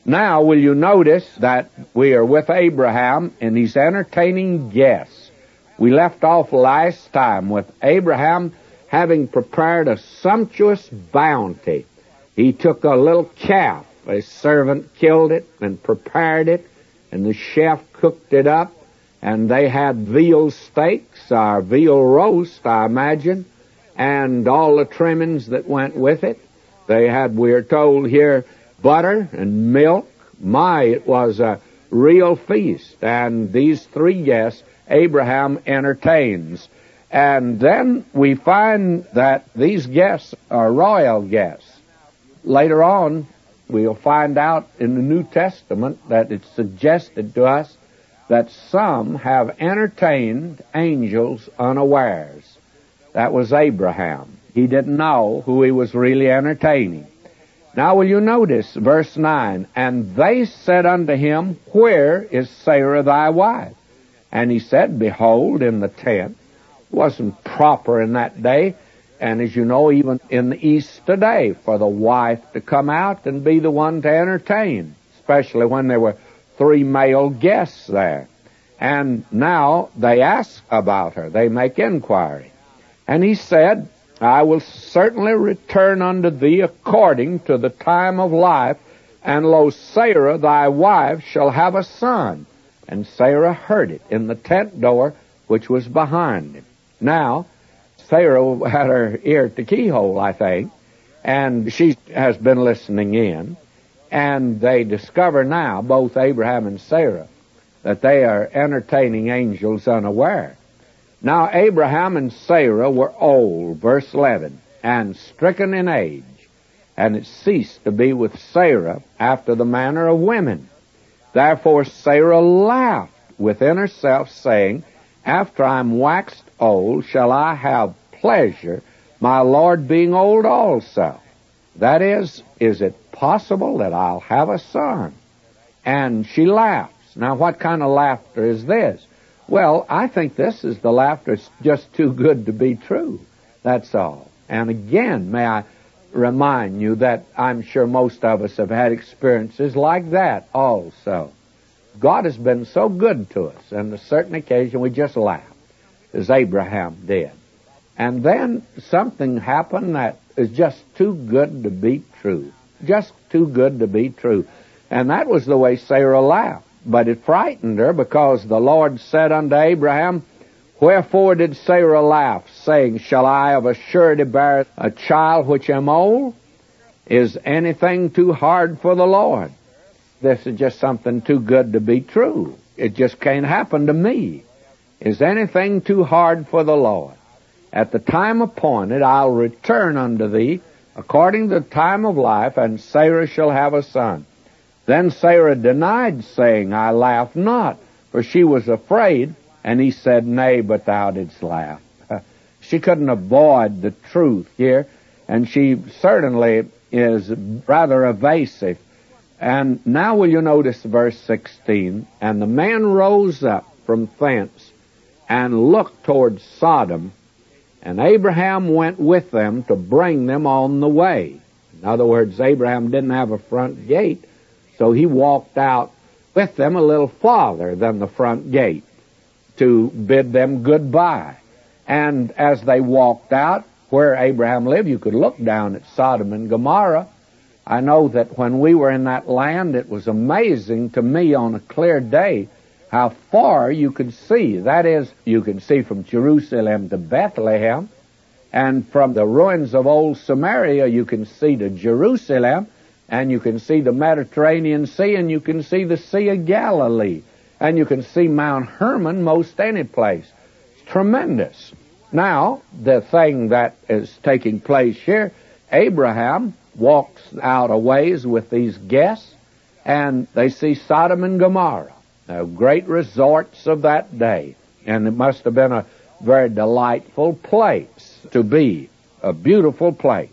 Now, will you notice that we are with Abraham and he's entertaining guests? We left off last time with Abraham having prepared a sumptuous bounty. He took a little calf. A servant killed it and prepared it, and the chef cooked it up, and they had veal steaks, or veal roast, I imagine, and all the trimmings that went with it. They had, we are told here, butter and milk. It was a real feast. And these three guests Abraham entertains. And then we find that these guests are royal guests. Later on, we'll find out in the New Testament that it's suggested to us that some have entertained angels unawares. That was Abraham. He didn't know who he was really entertaining. Now will you notice verse 9, and they said unto him, where is Sarah thy wife? And he said, behold, in the tent. It wasn't proper in that day, and as you know, even in the East today, for the wife to come out and be the one to entertain, especially when there were three male guests there. And now they ask about her. They make inquiry. And he said, I will certainly return unto thee according to the time of life, and lo, Sarah thy wife shall have a son. And Sarah heard it in the tent door which was behind him. Now, Sarah had her ear at the keyhole, I think, and she has been listening in, and they discover now, both Abraham and Sarah, that they are entertaining angels unaware. Now Abraham and Sarah were old, verse 11, and stricken in age, and it ceased to be with Sarah after the manner of women. Therefore Sarah laughed within herself, saying, after I am waxed old, shall I have pleasure, my Lord being old also? That is it possible that I'll have a son? And she laughs. Now, what kind of laughter is this? Well, I think this is the laughter that's just too good to be true. That's all. And again, may I remind you that I'm sure most of us have had experiences like that also. God has been so good to us, and on a certain occasion we just laughed, as Abraham did. And then something happened that is just too good to be true. Just too good to be true. And that was the way Sarah laughed. But it frightened her, because the Lord said unto Abraham, wherefore did Sarah laugh, saying, shall I of a surety bear a child which am old? Is anything too hard for the Lord? This is just something too good to be true. It just can't happen to me. Is anything too hard for the Lord? At the time appointed I'll return unto thee, according to the time of life, and Sarah shall have a son. Then Sarah denied, saying, I laugh not, for she was afraid. And he said, nay, but thou didst laugh. She couldn't avoid the truth here, and she certainly is rather evasive. And now will you notice verse 16, and the man rose up from thence and looked toward Sodom, and Abraham went with them to bring them on the way. In other words, Abraham didn't have a front gate, so he walked out with them a little farther than the front gate to bid them goodbye. And as they walked out, where Abraham lived, you could look down at Sodom and Gomorrah. I know that when we were in that land, it was amazing to me on a clear day how far you could see. That is, you could see from Jerusalem to Bethlehem, and from the ruins of old Samaria you can see to Jerusalem, and you can see the Mediterranean Sea, and you can see the Sea of Galilee, and you can see Mount Hermon most any place. It's tremendous. Now, the thing that is taking place here, Abraham walks out a ways with these guests, and they see Sodom and Gomorrah, great resorts of that day. And it must have been a very delightful place to be, a beautiful place.